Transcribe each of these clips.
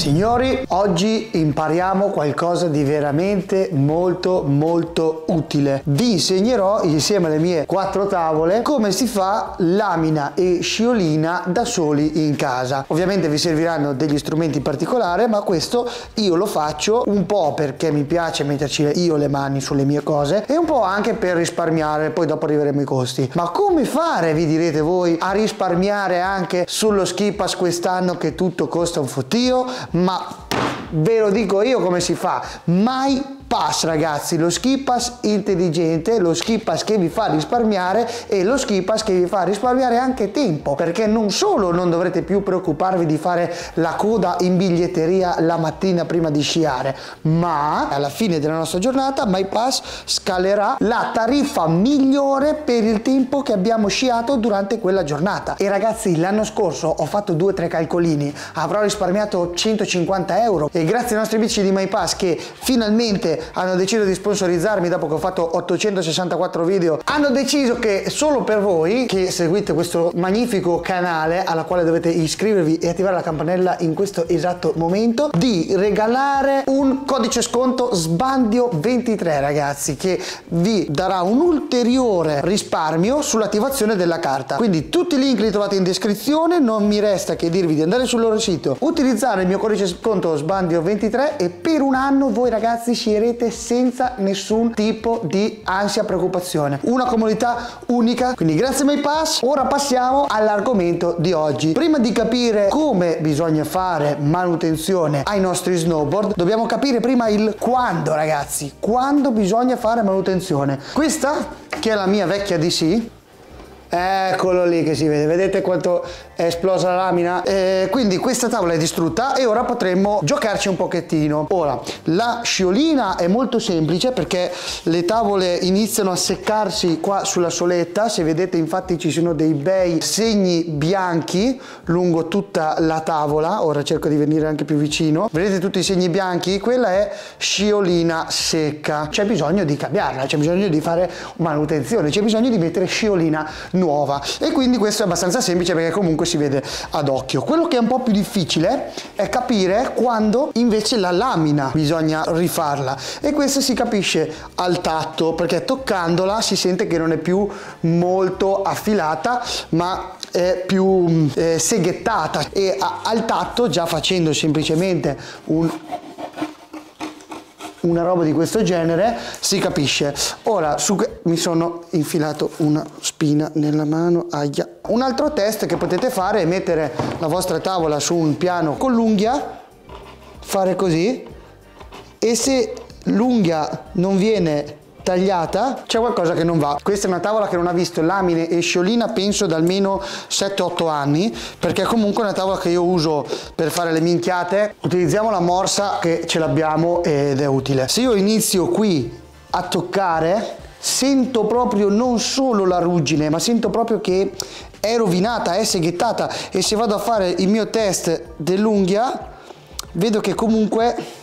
Signori, oggi impariamo qualcosa di veramente molto utile. Vi insegnerò insieme alle mie 4 tavole come si fa lamina e sciolina da soli in casa. Ovviamente vi serviranno degli strumenti particolari, ma questo io lo faccio un po' perché mi piace metterci io le mani sulle mie cose e un po' anche per risparmiare, poi dopo arriveremo ai costi. Ma come fare, vi direte voi, a risparmiare anche sullo ski pass quest'anno che tutto costa un fottio? Ma ve lo dico io come si fa. MyPass, ragazzi, lo ski pass intelligente, lo ski pass che vi fa risparmiare e lo ski pass che vi fa risparmiare anche tempo, perché non solo non dovrete più preoccuparvi di fare la coda in biglietteria la mattina prima di sciare, ma alla fine della nostra giornata MyPass scalerà la tariffa migliore per il tempo che abbiamo sciato durante quella giornata. E ragazzi, l'anno scorso ho fatto 2 o 3 calcolini, avrò risparmiato 150 euro e grazie ai nostri amici di MyPass che finalmente hanno deciso di sponsorizzarmi dopo che ho fatto 864 video, hanno deciso che solo per voi che seguite questo magnifico canale, alla quale dovete iscrivervi e attivare la campanella in questo esatto momento, di regalare un codice sconto SBANDIO23, ragazzi, che vi darà un ulteriore risparmio sull'attivazione della carta. Quindi tutti i link li trovate in descrizione, non mi resta che dirvi di andare sul loro sito, utilizzare il mio codice sconto SBANDIO23 e per un anno voi ragazzi scerete senza nessun tipo di ansia, preoccupazione. Una comunità unica. Quindi grazie MyPass. Ora passiamo all'argomento di oggi. Prima di capire come bisogna fare manutenzione ai nostri snowboard, dobbiamo capire prima il quando, ragazzi. Quando bisogna fare manutenzione. Questa, che è la mia vecchia DC, eccolo lì che si vede, vedete quanto è esplosa la lamina? Quindi questa tavola è distrutta e ora potremmo giocarci un pochettino. Ora, la sciolina è molto semplice perché le tavole iniziano a seccarsi qua sulla soletta. Se vedete, infatti, ci sono dei bei segni bianchi lungo tutta la tavola. Ora cerco di venire anche più vicino. Vedete tutti i segni bianchi? Quella è sciolina secca. C'è bisogno di cambiarla, c'è bisogno di fare manutenzione, c'è bisogno di mettere sciolina nuova, e quindi questo è abbastanza semplice perché comunque si vede ad occhio. Quello che è un po' più difficile è capire quando invece la lamina bisogna rifarla, e questo si capisce al tatto, perché toccandola si sente che non è più molto affilata ma è più seghettata, e al tatto, già facendo semplicemente una roba di questo genere, si capisce. Ora mi sono infilato una spina nella mano, aia. Un altro test che potete fare è mettere la vostra tavola su un piano con l'unghia, fare così, e se l'unghia non viene tagliata c'è qualcosa che non va. Questa è una tavola che non ha visto lamine e sciolina penso da almeno 7-8 anni, perché comunque è una tavola che io uso per fare le minchiate. Utilizziamo la morsa che ce l'abbiamo ed è utile. Se io inizio qui a toccare, sento proprio non solo la ruggine, ma sento proprio che è rovinata, è seghettata, e se vado a fare il mio test dell'unghia vedo che comunque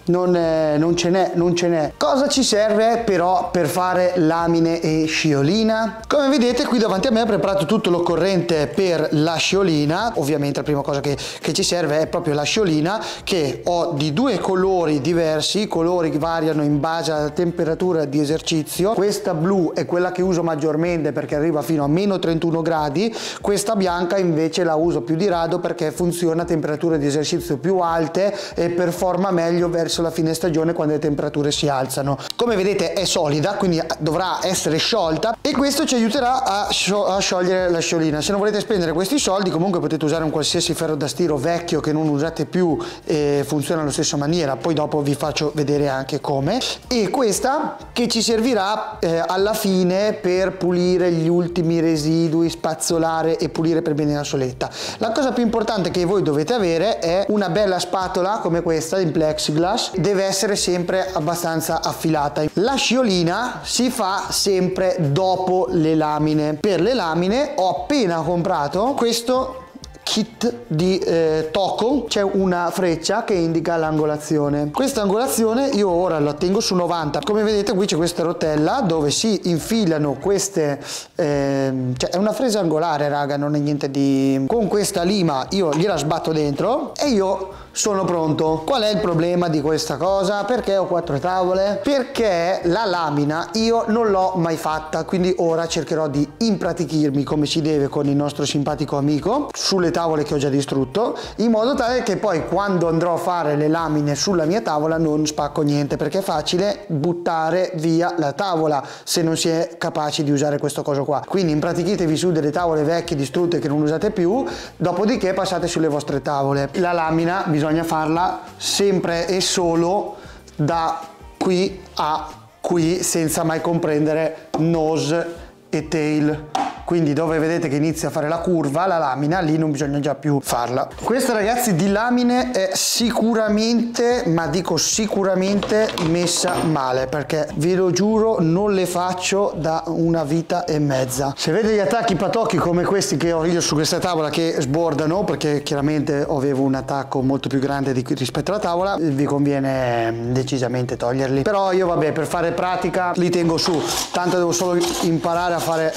non ce n'è. Cosa ci serve però per fare lamine e sciolina? Come vedete qui davanti a me ho preparato tutto l'occorrente per la sciolina. Ovviamente la prima cosa che ci serve è proprio la sciolina, che ho di 2 colori diversi. I colori variano in base alla temperatura di esercizio. Questa blu è quella che uso maggiormente perché arriva fino a meno 31 gradi. Questa bianca invece la uso più di rado perché funziona a temperature di esercizio più alte e performa meglio verso la fine stagione quando le temperature si alzano. Come vedete è solida, quindi dovrà essere sciolta, e questo ci aiuterà a sciogliere la sciolina. Se non volete spendere questi soldi, comunque potete usare un qualsiasi ferro da stiro vecchio che non usate più e funziona alla stessa maniera. Poi dopo vi faccio vedere anche come. E questa che ci servirà alla fine per pulire gli ultimi residui, spazzolare e pulire per bene la soletta. La cosa più importante che voi dovete avere è una bella spatola come questa in plexiglass. Deve essere sempre abbastanza affilata. La sciolina si fa sempre dopo le lamine. Per le lamine ho appena comprato questo kit di Toco c'è una freccia che indica l'angolazione. Questa angolazione io ora la tengo su 90. Come vedete qui c'è questa rotella dove si infilano queste cioè è una fresa angolare, raga, non è niente di... Con questa lima io gliela sbatto dentro e io sono pronto. Qual è il problema di questa cosa? Perché ho 4 tavole? Perché la lamina io non l'ho mai fatta, quindi ora cercherò di impratichirmi come si deve con il nostro simpatico amico sulle tavole che ho già distrutto, in modo tale che poi quando andrò a fare le lamine sulla mia tavola non spacco niente, perché è facile buttare via la tavola se non si è capaci di usare questo coso qua. Quindi impratichitevi su delle tavole vecchie distrutte che non usate più, dopodiché passate sulle vostre tavole. La lamina bisogna farla sempre e solo da qui a qui, senza mai comprendere nose e tail. Quindi dove vedete che inizia a fare la curva la lamina, lì non bisogna già più farla. Questa, ragazzi, di lamine è sicuramente, ma dico sicuramente, messa male, perché ve lo giuro non le faccio da una vita e mezza. Se vedete gli attacchi patocchi come questi che ho io su questa tavola che sbordano, perché chiaramente avevo un attacco molto più grande rispetto alla tavola, vi conviene decisamente toglierli. Però io vabbè, per fare pratica li tengo su, tanto devo solo imparare a fare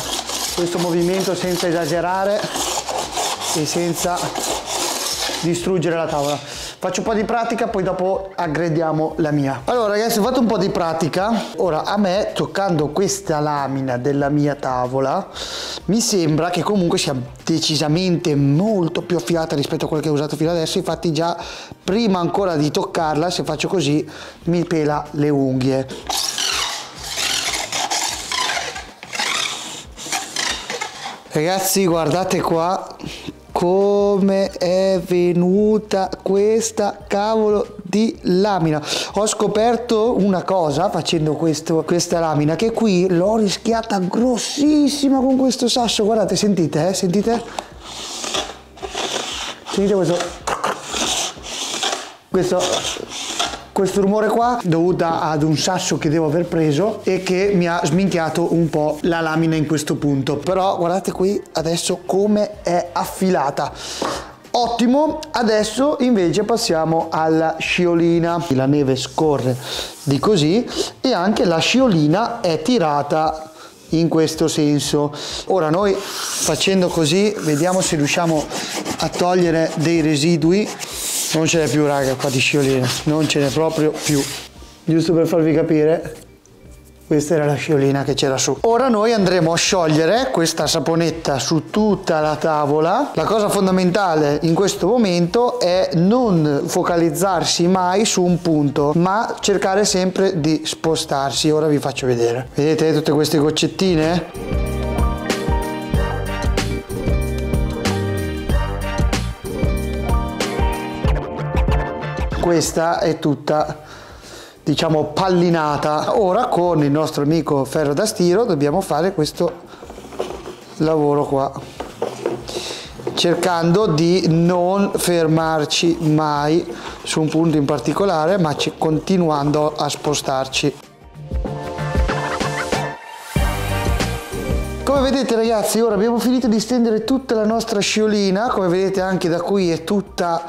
questo movimento senza esagerare e senza distruggere la tavola. Faccio un po' di pratica, poi dopo aggrediamo la mia. Allora ragazzi, ho fatto un po' di pratica. Ora a me, toccando questa lamina della mia tavola, mi sembra che comunque sia decisamente molto più affilata rispetto a quella che ho usato fino adesso. Infatti già prima ancora di toccarla, se faccio così, mi pela le unghie. Ragazzi, guardate qua come è venuta questa cavolo di lamina. Ho scoperto una cosa facendo questa lamina, che qui l'ho rischiata grossissima con questo sasso. Guardate, sentite, sentite? Sentite questo rumore qua, dovuta ad un sasso che devo aver preso e che mi ha sminchiato un po' la lamina in questo punto. Però guardate qui adesso come è affilata. Ottimo. Adesso invece passiamo alla sciolina. La neve scorre di così e anche la sciolina è tirata in questo senso. Ora noi, facendo così, vediamo se riusciamo a togliere dei residui. Non ce n'è più, raga, qua di sciolina, non ce n'è proprio più. Giusto per farvi capire, questa era la sciolina che c'era su. Ora noi andremo a sciogliere questa saponetta su tutta la tavola. La cosa fondamentale in questo momento è non focalizzarsi mai su un punto, ma cercare sempre di spostarsi. Ora vi faccio vedere. Vedete tutte queste goccettine? Questa è tutta, diciamo, pallinata. Ora con il nostro amico ferro da stiro dobbiamo fare questo lavoro qua, cercando di non fermarci mai su un punto in particolare, ma continuando a spostarci. Come vedete ragazzi, ora abbiamo finito di stendere tutta la nostra sciolina. Come vedete anche da qui è tutta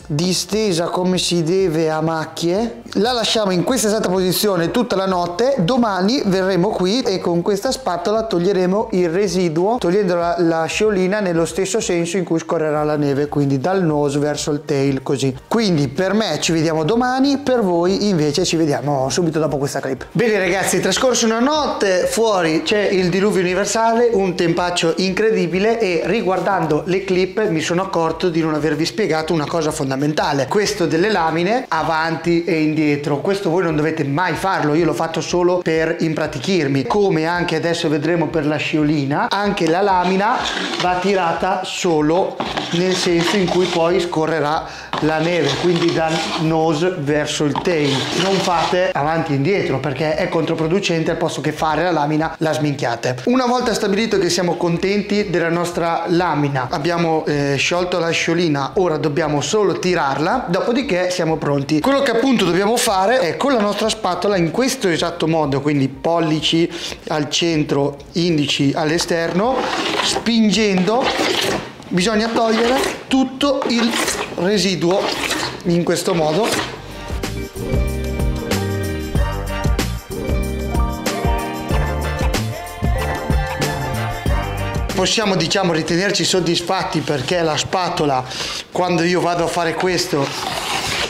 distesa come si deve a macchie. La lasciamo in questa esatta posizione tutta la notte. Domani verremo qui e con questa spatola toglieremo il residuo, togliendo la sciolina nello stesso senso in cui scorrerà la neve, quindi dal nose verso il tail, così. Quindi per me ci vediamo domani, per voi invece ci vediamo subito dopo questa clip. Bene ragazzi, è trascorsa una notte, fuori c'è il diluvio universale, un tempaccio incredibile, e riguardando le clip mi sono accorto di non avervi spiegato una cosa fondamentale. Questo delle lamine avanti e indietro, questo voi non dovete mai farlo. Io l'ho fatto solo per impratichirmi. Come anche adesso vedremo per la sciolina, anche la lamina va tirata solo nel senso in cui poi scorrerà la neve, quindi dal nose verso il tail. Non fate avanti e indietro perché è controproducente, al posto che fare la lamina la sminchiate. Una volta stabilito che siamo contenti della nostra lamina, abbiamo sciolto la sciolina, ora dobbiamo solo tirarla, dopodiché siamo pronti. Quello che appunto dobbiamo fare è con la nostra spatola in questo esatto modo, quindi pollici al centro, indici all'esterno, spingendo bisogna togliere tutto il residuo in questo modo. Possiamo, diciamo, ritenerci soddisfatti perché la spatola, quando io vado a fare questo,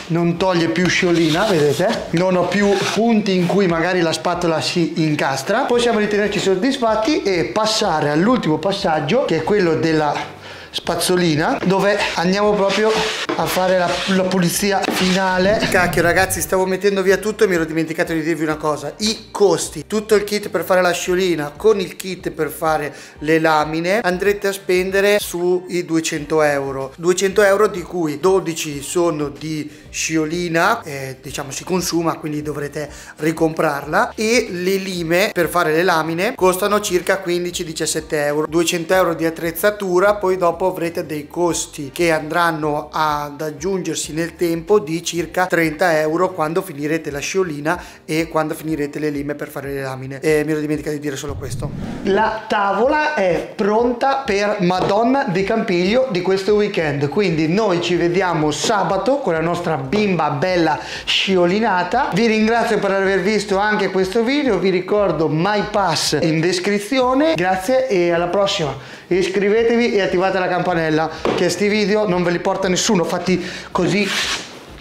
non toglie più sciolina, vedete? Non ho più punti in cui magari la spatola si incastra. Possiamo ritenerci soddisfatti e passare all'ultimo passaggio, che è quello della spazzolina, dove andiamo proprio a fare la pulizia finale. Cacchio ragazzi, stavo mettendo via tutto e mi ero dimenticato di dirvi una cosa: i costi, tutto il kit per fare la sciolina con il kit per fare le lamine, andrete a spendere sui 200 euro. 200 euro di cui 12 sono di sciolina, diciamo si consuma, quindi dovrete ricomprarla, e le lime per fare le lamine costano circa 15-17 euro. 200 euro di attrezzatura, poi dopo avrete dei costi che andranno ad aggiungersi nel tempo di circa 30 euro quando finirete la sciolina e quando finirete le lime per fare le lamine. E mi ero dimenticato di dire solo questo. La tavola è pronta per Madonna di Campiglio di questo weekend, quindi noi ci vediamo sabato con la nostra bimba bella sciolinata. Vi ringrazio per aver visto anche questo video, vi ricordo MyPass in descrizione. Grazie e alla prossima. Iscrivetevi e attivate la campanella, che sti video non ve li porta nessuno fatti così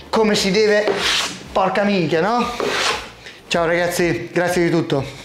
come si deve, porca minchia, no? Ciao ragazzi, grazie di tutto.